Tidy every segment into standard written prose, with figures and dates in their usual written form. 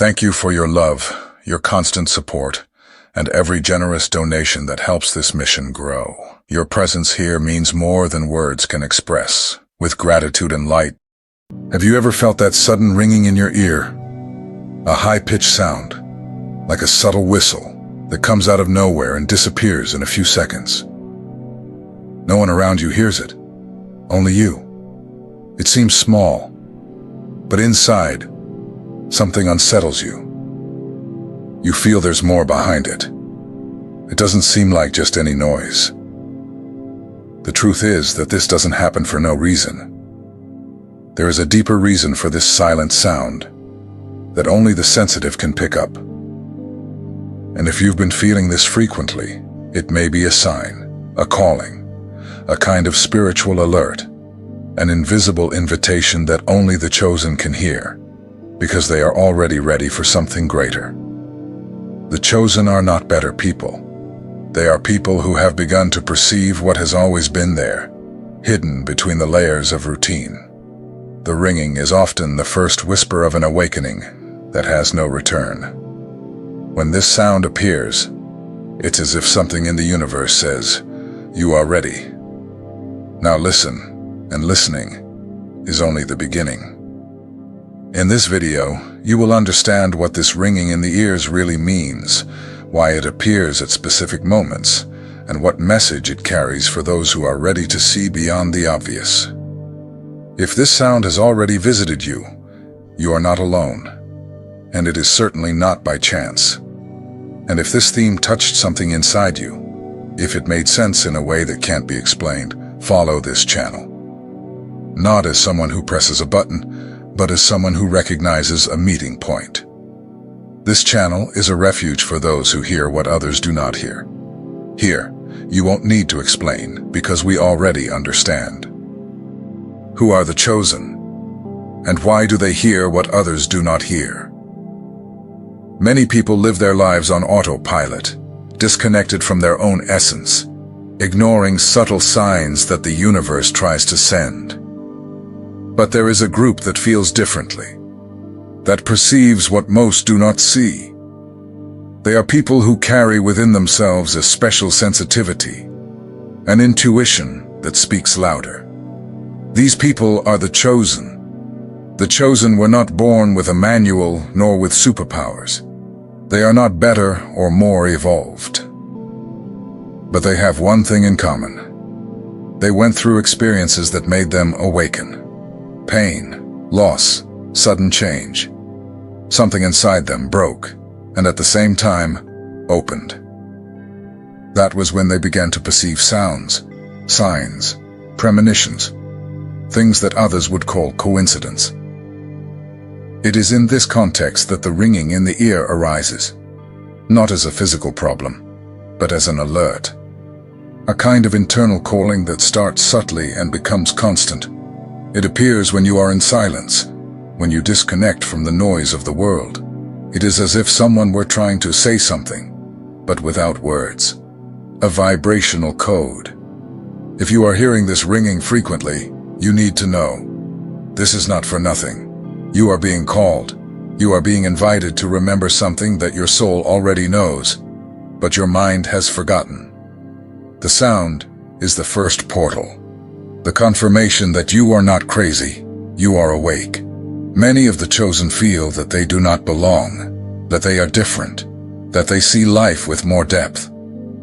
Thank you for your love, your constant support, and every generous donation that helps this mission grow. Your presence here means more than words can express. With gratitude and light, have you ever felt that sudden ringing in your ear? A high-pitched sound, like a subtle whistle, that comes out of nowhere and disappears in a few seconds. No one around you hears it, only you. It seems small, but inside, something unsettles you. You feel there's more behind it. It doesn't seem like just any noise. The truth is that this doesn't happen for no reason. There is a deeper reason for this silent sound that only the sensitive can pick up. And if you've been feeling this frequently, it may be a sign, a calling, a kind of spiritual alert, an invisible invitation that only the chosen can hear, because they are already ready for something greater. The chosen are not better people. They are people who have begun to perceive what has always been there, hidden between the layers of routine. The ringing is often the first whisper of an awakening that has no return. When this sound appears, it's as if something in the universe says, "You are ready." Now listen, and listening is only the beginning. In this video, you will understand what this ringing in the ears really means, why it appears at specific moments, and what message it carries for those who are ready to see beyond the obvious. If this sound has already visited you, you are not alone, and it is certainly not by chance. And if this theme touched something inside you, if it made sense in a way that can't be explained, follow this channel. Not as someone who presses a button, but as someone who recognizes a meeting point. This channel is a refuge for those who hear what others do not hear. Here, you won't need to explain, because we already understand. Who are the chosen? And why do they hear what others do not hear? Many people live their lives on autopilot, disconnected from their own essence, ignoring subtle signs that the universe tries to send. But there is a group that feels differently, that perceives what most do not see. They are people who carry within themselves a special sensitivity, an intuition that speaks louder. These people are the chosen. The chosen were not born with a manual nor with superpowers. They are not better or more evolved. But they have one thing in common. They went through experiences that made them awaken. Pain, loss, sudden change. Something inside them broke, and at the same time, opened. That was when they began to perceive sounds, signs, premonitions, things that others would call coincidence. It is in this context that the ringing in the ear arises, not as a physical problem, but as an alert. A kind of internal calling that starts subtly and becomes constant. It appears when you are in silence, when you disconnect from the noise of the world. It is as if someone were trying to say something, but without words. A vibrational code. If you are hearing this ringing frequently, you need to know. This is not for nothing. You are being called. You are being invited to remember something that your soul already knows, but your mind has forgotten. The sound is the first portal. The confirmation that you are not crazy, you are awake. Many of the chosen feel that they do not belong, that they are different, that they see life with more depth.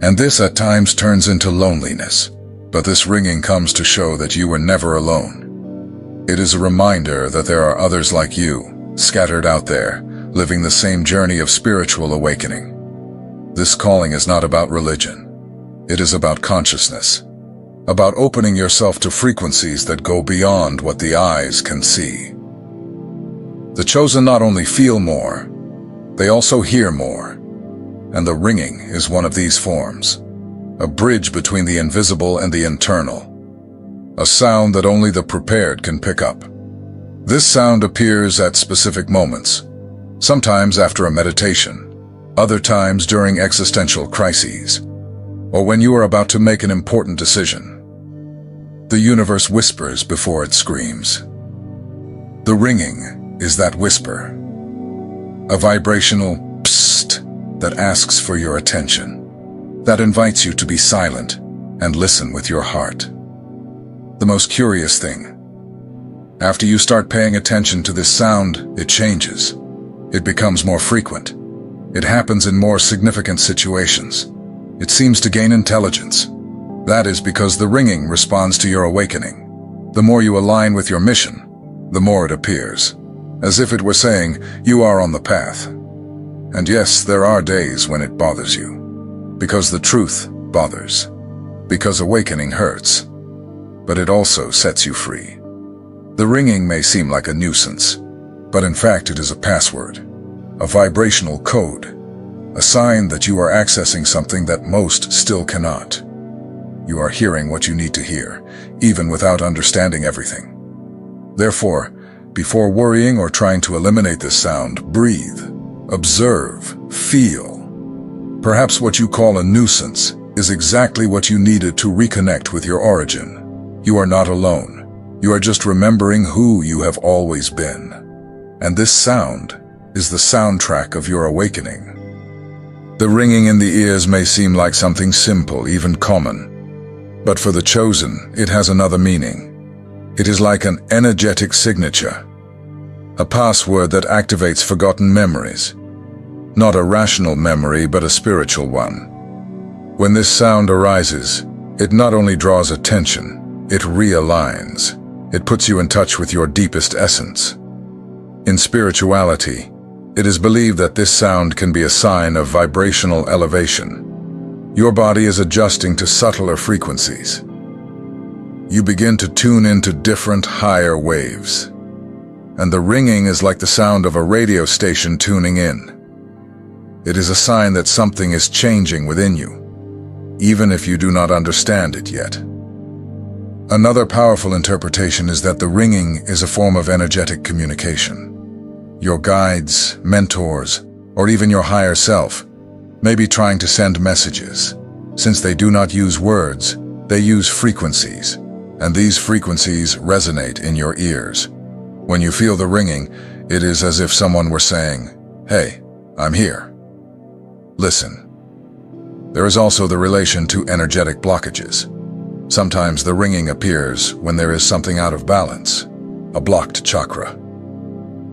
And this at times turns into loneliness. But this ringing comes to show that you were never alone. It is a reminder that there are others like you, scattered out there, living the same journey of spiritual awakening. This calling is not about religion. It is about consciousness. About opening yourself to frequencies that go beyond what the eyes can see. The chosen not only feel more, they also hear more. And the ringing is one of these forms. A bridge between the invisible and the internal. A sound that only the prepared can pick up. This sound appears at specific moments, sometimes after a meditation, other times during existential crises, or when you are about to make an important decision. The universe whispers before it screams. The ringing is that whisper. A vibrational psst that asks for your attention, that invites you to be silent and listen with your heart. The most curious thing, after you start paying attention to this sound, it changes. It becomes more frequent. It happens in more significant situations. It seems to gain intelligence. That is because the ringing responds to your awakening. The more you align with your mission, the more it appears, as if it were saying, you are on the path. And yes, there are days when it bothers you, because the truth bothers, because awakening hurts, but it also sets you free. The ringing may seem like a nuisance, but in fact it is a password, a vibrational code, a sign that you are accessing something that most still cannot. You are hearing what you need to hear, even without understanding everything. Therefore, before worrying or trying to eliminate this sound, breathe, observe, feel. Perhaps what you call a nuisance is exactly what you needed to reconnect with your origin. You are not alone. You are just remembering who you have always been. And this sound is the soundtrack of your awakening. The ringing in the ears may seem like something simple, even common. But for the chosen, it has another meaning. It is like an energetic signature, a password that activates forgotten memories. Not a rational memory, but a spiritual one. When this sound arises, it not only draws attention, it realigns. It puts you in touch with your deepest essence. In spirituality, it is believed that this sound can be a sign of vibrational elevation. Your body is adjusting to subtler frequencies. You begin to tune into different, higher waves. And the ringing is like the sound of a radio station tuning in. It is a sign that something is changing within you, even if you do not understand it yet. Another powerful interpretation is that the ringing is a form of energetic communication. Your guides, mentors, or even your higher self may be trying to send messages. Since they do not use words, they use frequencies, and these frequencies resonate in your ears. When you feel the ringing, it is as if someone were saying, "Hey, I'm here. Listen." There is also the relation to energetic blockages. Sometimes the ringing appears when there is something out of balance, a blocked chakra,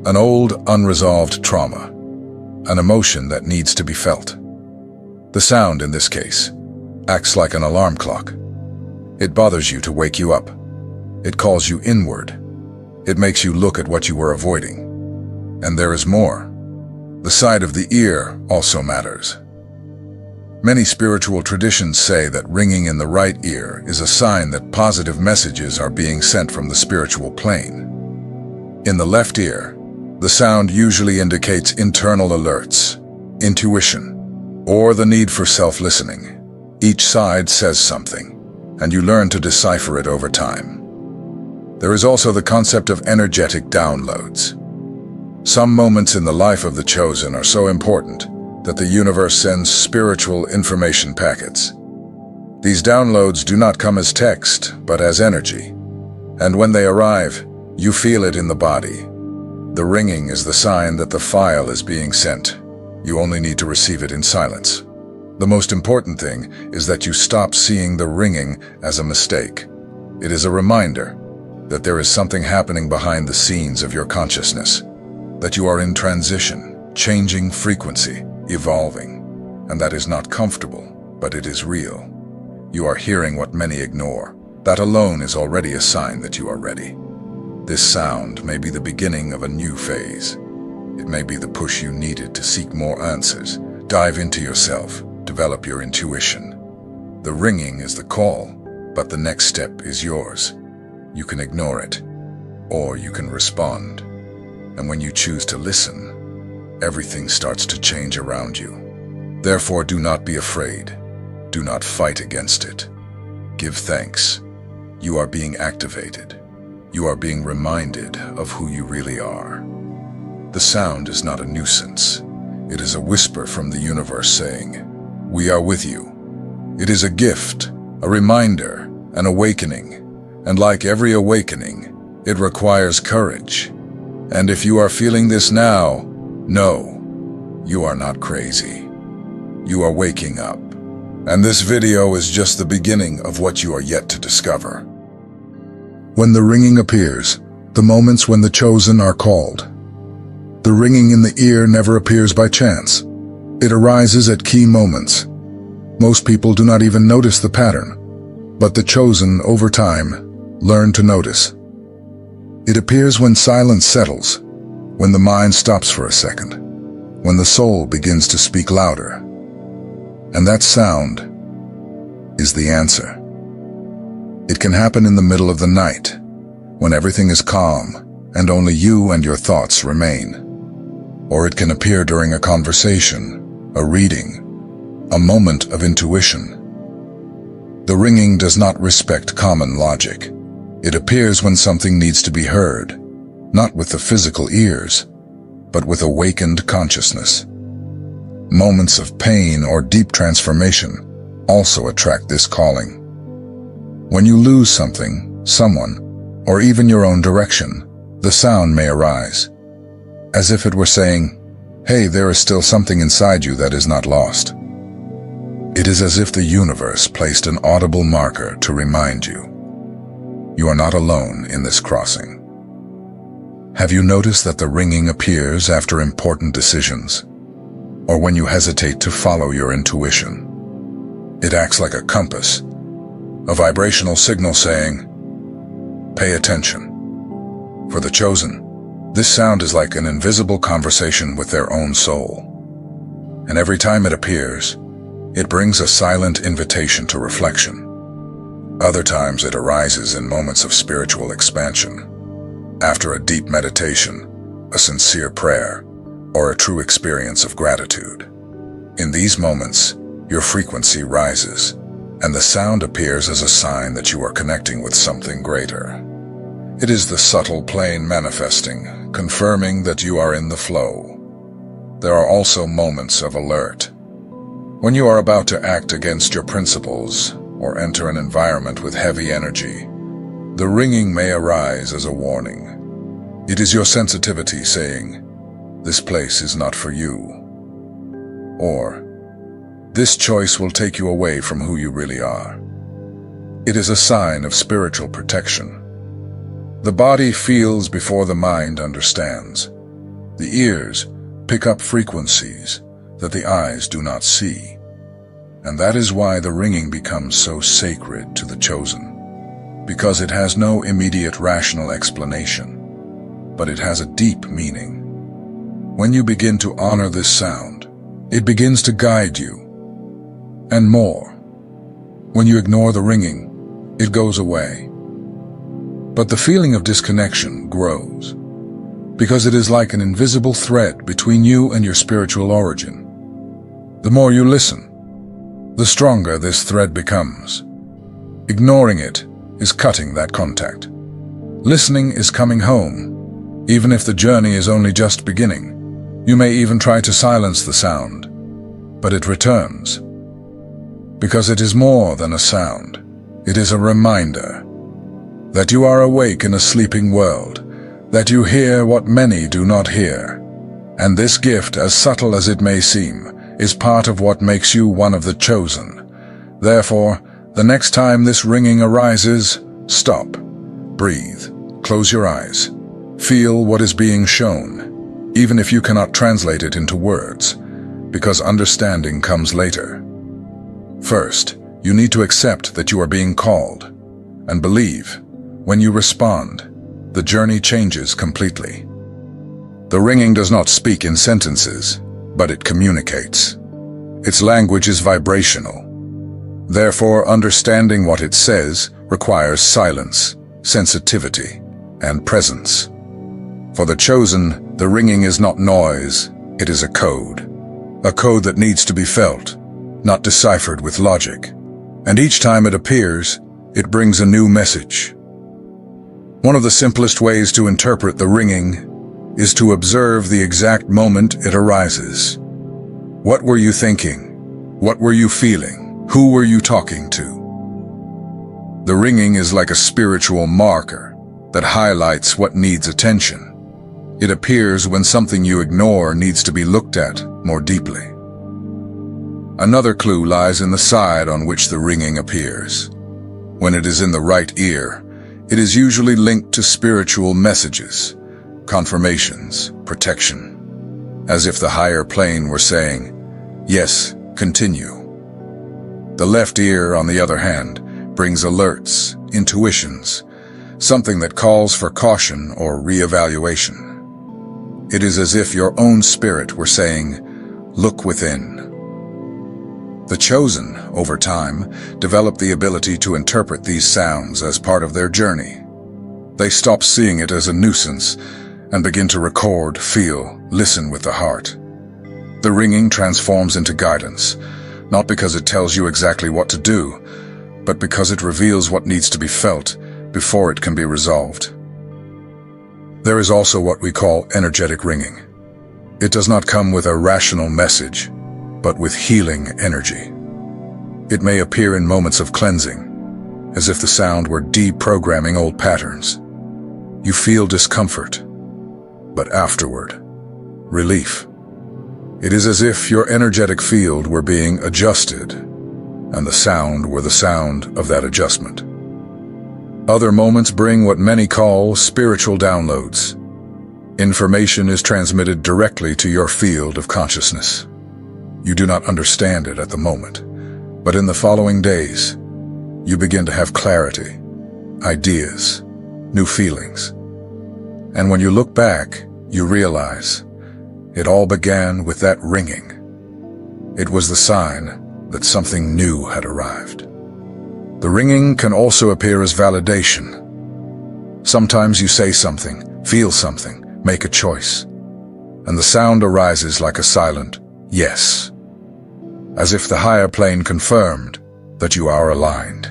an old, unresolved trauma, an emotion that needs to be felt. The sound, in this case, acts like an alarm clock. It bothers you to wake you up. It calls you inward. It makes you look at what you were avoiding. And there is more. The side of the ear also matters. Many spiritual traditions say that ringing in the right ear is a sign that positive messages are being sent from the spiritual plane. In the left ear, the sound usually indicates internal alerts, intuition, or the need for self-listening. Each side says something, and you learn to decipher it over time. There is also the concept of energetic downloads. Some moments in the life of the chosen are so important that the universe sends spiritual information packets. These downloads do not come as text, but as energy. And when they arrive, you feel it in the body. The ringing is the sign that the file is being sent. You only need to receive it in silence. The most important thing is that you stop seeing the ringing as a mistake. It is a reminder that there is something happening behind the scenes of your consciousness, that you are in transition, changing frequency, evolving, and that is not comfortable, but it is real. You are hearing what many ignore. That alone is already a sign that you are ready. This sound may be the beginning of a new phase. It may be the push you needed to seek more answers, dive into yourself, develop your intuition. The ringing is the call, but the next step is yours. You can ignore it, or you can respond. And when you choose to listen, everything starts to change around you. Therefore, do not be afraid. Do not fight against it. Give thanks. You are being activated. You are being reminded of who you really are. The sound is not a nuisance. It is a whisper from the universe saying, "We are with you." It is a gift, a reminder, an awakening. And like every awakening, it requires courage. And if you are feeling this now, know you are not crazy. You are waking up. And this video is just the beginning of what you are yet to discover. When the ringing appears, the moments when the chosen are called. The ringing in the ear never appears by chance. It arises at key moments. Most people do not even notice the pattern, but the chosen, over time, learn to notice. It appears when silence settles, when the mind stops for a second, when the soul begins to speak louder. And that sound is the answer. It can happen in the middle of the night, when everything is calm and only you and your thoughts remain. Or it can appear during a conversation, a reading, a moment of intuition. The ringing does not respect common logic. It appears when something needs to be heard, not with the physical ears, but with awakened consciousness. Moments of pain or deep transformation also attract this calling. When you lose something, someone, or even your own direction, the sound may arise, as if it were saying, "Hey, there is still something inside you that is not lost." It is as if the universe placed an audible marker to remind you. You are not alone in this crossing. Have you noticed that the ringing appears after important decisions, or when you hesitate to follow your intuition? It acts like a compass, a vibrational signal saying, "Pay attention." For the chosen, this sound is like an invisible conversation with their own soul. And every time it appears, it brings a silent invitation to reflection. Other times it arises in moments of spiritual expansion, after a deep meditation, a sincere prayer, or a true experience of gratitude. In these moments, your frequency rises, and the sound appears as a sign that you are connecting with something greater. It is the subtle plane manifesting, confirming that you are in the flow. There are also moments of alert. When you are about to act against your principles or enter an environment with heavy energy, the ringing may arise as a warning. It is your sensitivity saying, "This place is not for you," or "This choice will take you away from who you really are." It is a sign of spiritual protection. The body feels before the mind understands. The ears pick up frequencies that the eyes do not see. And that is why the ringing becomes so sacred to the chosen, because it has no immediate rational explanation, but it has a deep meaning. When you begin to honor this sound, it begins to guide you. And more, when you ignore the ringing, it goes away. But the feeling of disconnection grows, because it is like an invisible thread between you and your spiritual origin. The more you listen, the stronger this thread becomes. Ignoring it is cutting that contact. Listening is coming home, even if the journey is only just beginning. You may even try to silence the sound, but it returns. Because it is more than a sound. It is a reminder that you are awake in a sleeping world, that you hear what many do not hear. And this gift, as subtle as it may seem, is part of what makes you one of the chosen. Therefore, the next time this ringing arises, stop, breathe, close your eyes, feel what is being shown, even if you cannot translate it into words, because understanding comes later. First, you need to accept that you are being called, and believe, when you respond, the journey changes completely. The ringing does not speak in sentences, but it communicates. Its language is vibrational. Therefore, understanding what it says requires silence, sensitivity, and presence. For the chosen, the ringing is not noise, it is a code that needs to be felt, not deciphered with logic. And each time it appears, it brings a new message. One of the simplest ways to interpret the ringing is to observe the exact moment it arises. What were you thinking? What were you feeling? Who were you talking to? The ringing is like a spiritual marker that highlights what needs attention. It appears when something you ignore needs to be looked at more deeply. Another clue lies in the side on which the ringing appears. When it is in the right ear, it is usually linked to spiritual messages, confirmations, protection, as if the higher plane were saying, "Yes, continue." The left ear, on the other hand, brings alerts, intuitions, something that calls for caution or reevaluation. It is as if your own spirit were saying, "Look within." The chosen, over time, develop the ability to interpret these sounds as part of their journey. They stop seeing it as a nuisance and begin to record, feel, listen with the heart. The ringing transforms into guidance, not because it tells you exactly what to do, but because it reveals what needs to be felt before it can be resolved. There is also what we call energetic ringing. It does not come with a rational message, but with healing energy. It may appear in moments of cleansing, as if the sound were deprogramming old patterns. You feel discomfort, but afterward, relief. It is as if your energetic field were being adjusted, and the sound were the sound of that adjustment. Other moments bring what many call spiritual downloads. Information is transmitted directly to your field of consciousness. You do not understand it at the moment, but in the following days, you begin to have clarity, ideas, new feelings. And when you look back, you realize it all began with that ringing. It was the sign that something new had arrived. The ringing can also appear as validation. Sometimes you say something, feel something, make a choice, and the sound arises like a silent yes, as if the higher plane confirmed that you are aligned.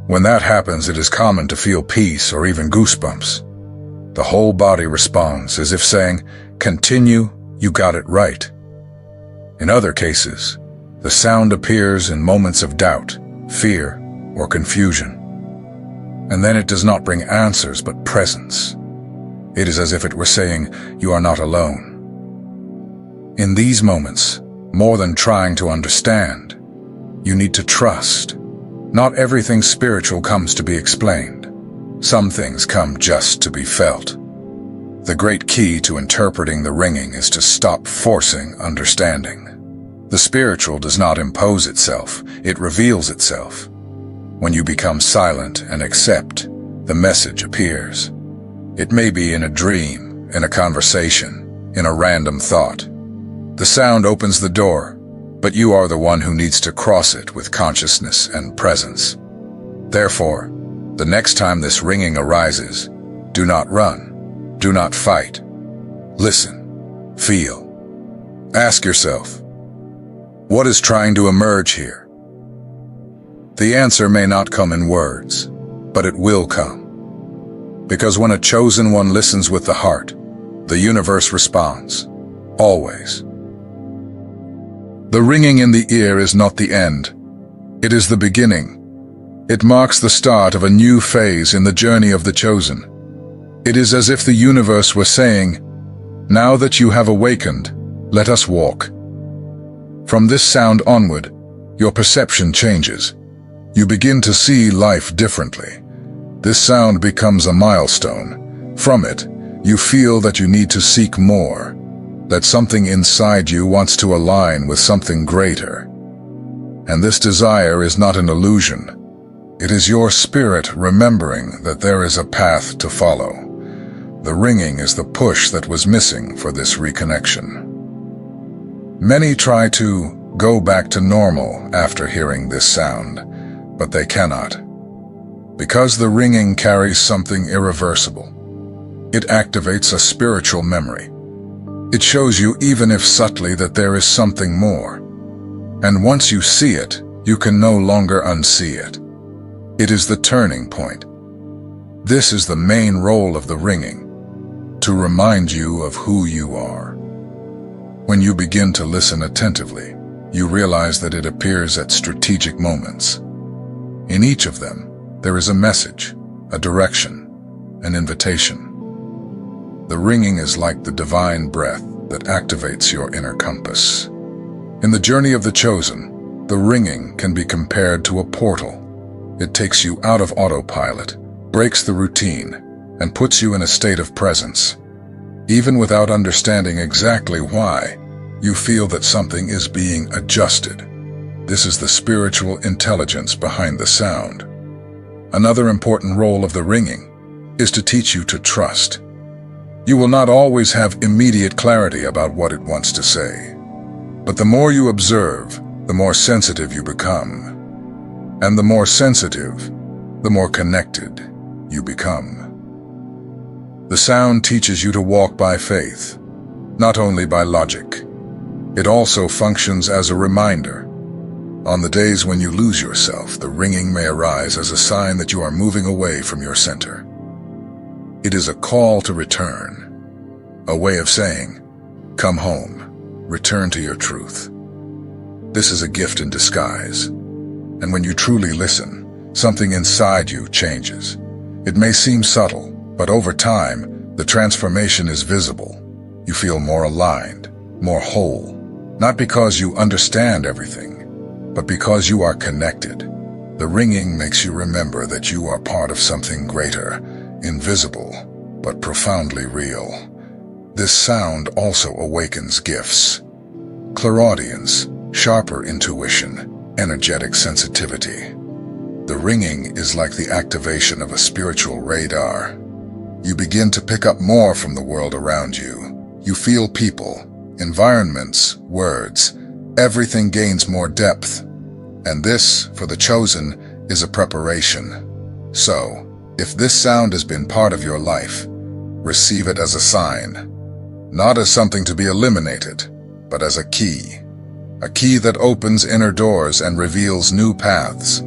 When that happens, it is common to feel peace or even goosebumps. The whole body responds as if saying, "Continue, you got it right." In other cases, the sound appears in moments of doubt, fear, or confusion. And then it does not bring answers but presence. It is as if it were saying, "You are not alone." In these moments, more than trying to understand, you need to trust. Not everything spiritual comes to be explained. Some things come just to be felt. The great key to interpreting the ringing is to stop forcing understanding. The spiritual does not impose itself, it reveals itself. When you become silent and accept, the message appears. It may be in a dream, in a conversation, in a random thought. The sound opens the door, but you are the one who needs to cross it with consciousness and presence. Therefore, the next time this ringing arises, do not run, do not fight. Listen, feel. Ask yourself, what is trying to emerge here? The answer may not come in words, but it will come. Because when a chosen one listens with the heart, the universe responds, always. The ringing in the ear is not the end. It is the beginning. It marks the start of a new phase in the journey of the chosen. It is as if the universe were saying, "Now that you have awakened, let us walk." From this sound onward, your perception changes. You begin to see life differently. This sound becomes a milestone. From it, you feel that you need to seek more, that something inside you wants to align with something greater. And this desire is not an illusion. It is your spirit remembering that there is a path to follow. The ringing is the push that was missing for this reconnection. Many try to go back to normal after hearing this sound, but they cannot. Because the ringing carries something irreversible. It activates a spiritual memory. It shows you, even if subtly, that there is something more. And once you see it, you can no longer unsee it. It is the turning point. This is the main role of the ringing, to remind you of who you are. When you begin to listen attentively, you realize that it appears at strategic moments. In each of them, there is a message, a direction, an invitation. The ringing is like the divine breath that activates your inner compass. In the journey of the chosen, the ringing can be compared to a portal. It takes you out of autopilot, breaks the routine, and puts you in a state of presence. Even without understanding exactly why, you feel that something is being adjusted. This is the spiritual intelligence behind the sound. Another important role of the ringing is to teach you to trust. You will not always have immediate clarity about what it wants to say. But the more you observe, the more sensitive you become. And the more sensitive, the more connected you become. The sound teaches you to walk by faith, not only by logic. It also functions as a reminder. On the days when you lose yourself, the ringing may arise as a sign that you are moving away from your center. It is a call to return, a way of saying, "Come home, return to your truth." This is a gift in disguise, and when you truly listen, something inside you changes. It may seem subtle, but over time, the transformation is visible. You feel more aligned, more whole, not because you understand everything, but because you are connected. The ringing makes you remember that you are part of something greater, invisible, but profoundly real. This sound also awakens gifts: clairaudience, sharper intuition, energetic sensitivity. The ringing is like the activation of a spiritual radar. You begin to pick up more from the world around you. You feel people, environments, words. Everything gains more depth. And this, for the chosen, is a preparation. So, if this sound has been part of your life, receive it as a sign. Not as something to be eliminated, but as a key. A key that opens inner doors and reveals new paths.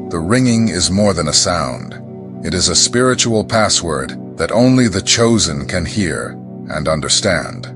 The ringing is more than a sound. It is a spiritual password that only the chosen can hear and understand.